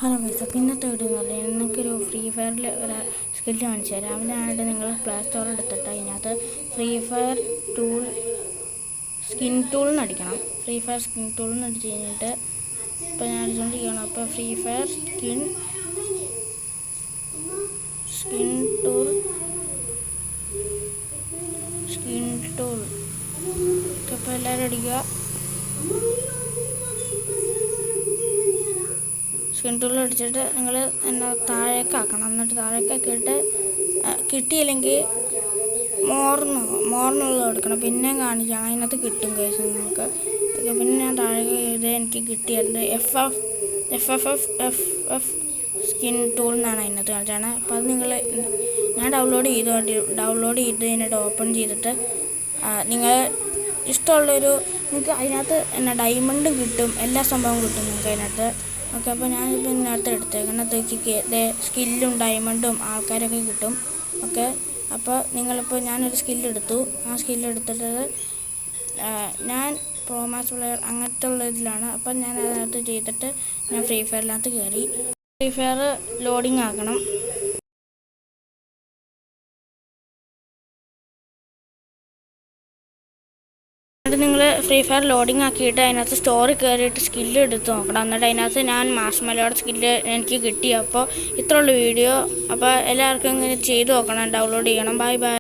Hello guys, അപ്പോൾ ഇന്നത്തെ video എന്ന് പറഞ്ഞാൽ നിങ്ങൾക്കൊരു ഫ്രീ ഫയറിൽ ഒരു സ്കില്ല് കാണിച്ചു തരാം. അതിനായിട്ട് നിങ്ങൾ പ്ലേ സ്റ്റോർ എടുത്തിട്ട് അതിനകത്ത് free fire tool skin tool എന്ന് അടിക്കണം. ഫ്രീ ഫയർ സ്കിൻ ടൂൾ എന്ന് അടിച്ച് കഴിഞ്ഞിട്ട് ഇപ്പോൾ ഞാൻ അടിച്ചുകൊണ്ടിരിക്കുകയാണ്. അപ്പോൾ ഫ്രീ ഫയർ സ്കിൻ ടൂൾ ഇപ്പോൾ എല്ലാവരും അടിക്കുക. സ്കിൻ ടൂൾ അടിച്ചിട്ട് നിങ്ങൾ താഴേക്കാക്കണം. എന്നിട്ട് താഴേക്കാക്കിയിട്ട് കിട്ടിയില്ലെങ്കിൽ മോർന്നുള്ളത് എടുക്കണം. പിന്നെയും കാണിക്കണം, അതിനകത്ത് കിട്ടും കേസ് നിങ്ങൾക്ക്. പിന്നെ ഞാൻ താഴേക്ക് ഇത് എനിക്ക് കിട്ടിയത് എഫ് സ്കിൻ ടൂൾ എന്നാണ് അതിനകത്ത് കാണിച്ചാണ്. അപ്പോൾ അത് ഞാൻ ഡൗൺലോഡ് ചെയ്തിട്ട് ഓപ്പൺ ചെയ്തിട്ട് നിങ്ങൾ ഇഷ്ടമുള്ളൊരു നിങ്ങൾക്ക് അതിനകത്ത് ഡയമണ്ടും കിട്ടും, എല്ലാ സംഭവവും കിട്ടും നിങ്ങൾക്ക് അതിനകത്ത്. ഓക്കെ, അപ്പോൾ ഞാനിപ്പോൾ ഇതിനകത്ത് എടുത്തേക്ക് സ്കില്ലും ഡയമണ്ടും ആൾക്കാരൊക്കെ കിട്ടും. ഓക്കെ, അപ്പോൾ നിങ്ങളിപ്പോൾ ഞാനൊരു സ്കില്ലെടുത്തു. ആ സ്കില്ലെടുത്തിട്ട് ഞാൻ പ്രോ മാച്ച് പ്ലെയർ അങ്ങനത്തെ ഉള്ള ഇതിലാണ്. അപ്പം ഞാൻ അതിനകത്ത് ചെയ്തിട്ട് ഞാൻ ഫ്രീ ഫയറിനകത്ത് കയറി. ഫ്രീ ഫയർ ലോഡിങ് ആക്കണം. എന്നിട്ട് നിങ്ങൾ ഫ്രീ ഫയർ ലോഡിങ് ആക്കിയിട്ട് അതിനകത്ത് സ്റ്റോറി കയറിയിട്ട് സ്കില്ല് എടുത്ത് നോക്കണം. എന്നിട്ട് അതിനകത്ത് ഞാൻ മാർഷ്മലോയുടെ സ്കില്ല് എനിക്ക് കിട്ടി. അപ്പോൾ ഇത്രയുള്ള വീഡിയോ. അപ്പോൾ എല്ലാവർക്കും ഇങ്ങനെ ചെയ്ത് നോക്കണം, ഡൗൺലോഡ് ചെയ്യണം. Bye bye.